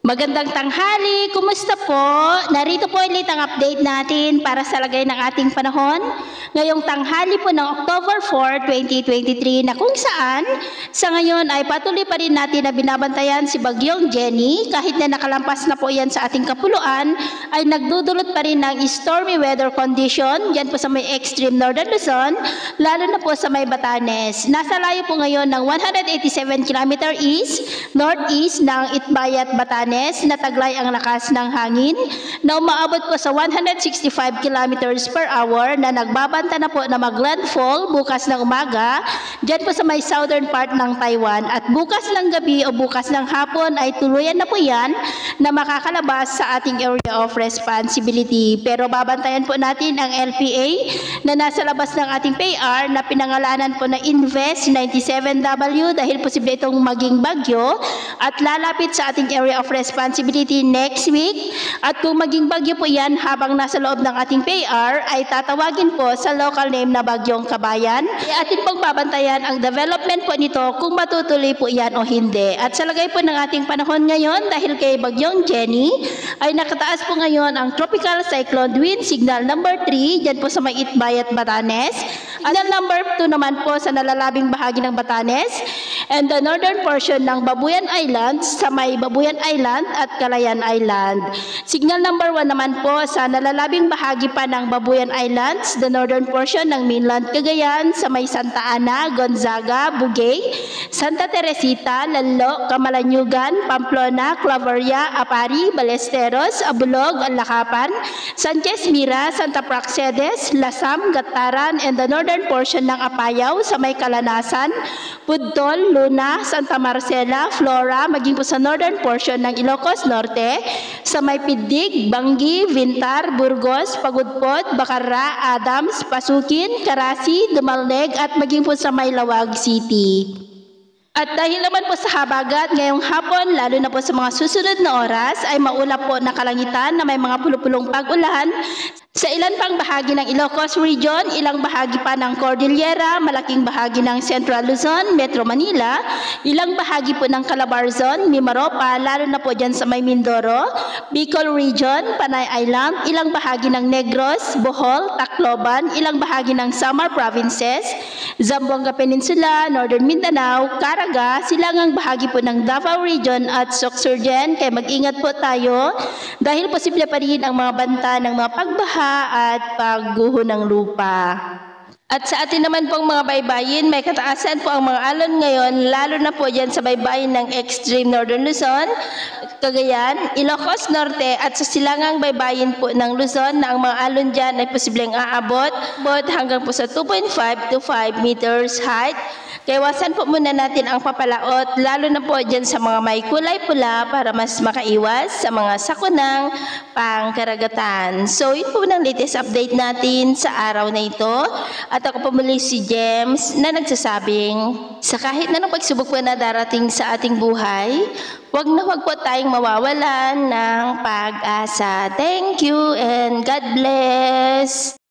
Magandang tanghali, kumusta po? Narito po ulit ang update natin para sa lagay ng ating panahon. Ngayong tanghali po ng October 4, 2023 na kung saan sa ngayon ay patuloy pa rin natin na binabantayan si Bagyong Jenny. Kahit na nakalampas na po yan sa ating kapuluan, ay nagdudulot pa rin ng stormy weather condition dyan po sa may extreme northern Luzon, lalo na po sa may Batanes. Nasa layo po ngayon ng 187 km northeast ng Itbayat, Batanes na taglay ang lakas ng hangin na umaabot po sa 165 kilometers per hour na nagbabanta na po na mag-landfall bukas ng umaga dyan po sa may southern part ng Taiwan, at bukas ng gabi o bukas ng hapon ay tuluyan na po yan na makakalabas sa ating area of responsibility. Pero babantayan po natin ang LPA na nasa labas ng ating PAR na pinangalanan po na Invest 97W dahil posible itong maging bagyo at lalapit sa ating area of responsibility next week. At kung maging bagyo po yan habang nasa loob ng ating PAR, ay tatawagin po sa local name na Bagyong Kabayan. Atin pong babantayan ang development po nito kung matutuloy po yan o hindi. At sa lagay po ng ating panahon ngayon, dahil kay Bagyong Jenny, ay nakataas po ngayon ang Tropical Cyclone Wind Signal number 3 dyan po sa may Itbayat, Batanes. Signal number 2 naman po sa nalalabing bahagi ng Batanes and the northern portion ng Babuyan Island sa may Babuyan Island at Calayan Island. Signal number 1 naman po sa nalalabing bahagi pa ng Babuyan Islands, the northern portion ng mainland Cagayan sa may Santa Ana, Gonzaga, Bugay, Santa Teresita, Lalo, Camalanyugan, Pamplona, Claveria, Apari, Balesteros, Abulog, Alakapan, Sanchez Mira, Santa Praxedes, Lasam, Gataran, and the northern portion ng Apayao sa may Kalanasan, Pudtol, Luna, Santa Marcela, Flora, maging po sa northern portion ng Ilocos Norte, sa may Pidig, Bangi, Vintar, Burgos, Pagudpod, Bacarra, Adams, Pasukin, Karasi, Dumalneg, at maging po sa may Lawag City. At dahil naman po sa habagat ngayong hapon, lalo na po sa mga susunod na oras, ay maulap po na kalangitan na may mga pulupulong pag-ulan sa ilan pang bahagi ng Ilocos Region, ilang bahagi pa ng Cordillera, malaking bahagi ng Central Luzon, Metro Manila, ilang bahagi po ng Calabarzon, Mimaropa, lalo na po dyan sa may Mindoro, Bicol Region, Panay Island, ilang bahagi ng Negros, Bohol, Tacloban, ilang bahagi ng Samar Provinces, Zamboanga Peninsula, Northern Mindanao, Caraga, silangang bahagi po ng Davao Region at Sorsogon. Kaya mag-ingat po tayo dahil posible pa rin ang mga banta ng mga pagbaha at pagguho ng lupa. At sa atin naman pong mga baybayin, may kataasan po ang mga alon ngayon, lalo na po dyan sa baybayin ng extreme northern Luzon, Cagayan, Ilocos Norte at sa silangang baybayin po ng Luzon na ang mga alon dyan ay posibleng aabot hanggang po sa 2.5 to 5 meters height. Kaya iwasan po muna natin ang papalaot, lalo na po dyan sa mga may kulay pula para mas makaiwas sa mga sakunang pangkaragatan. So, yun po ng latest update natin sa araw na ito. At ako po muli si James na nagsasabing, sa kahit na ng pagsubok po na darating sa ating buhay, wag na wag po tayong mawawalan ng pag-asa. Thank you and God bless!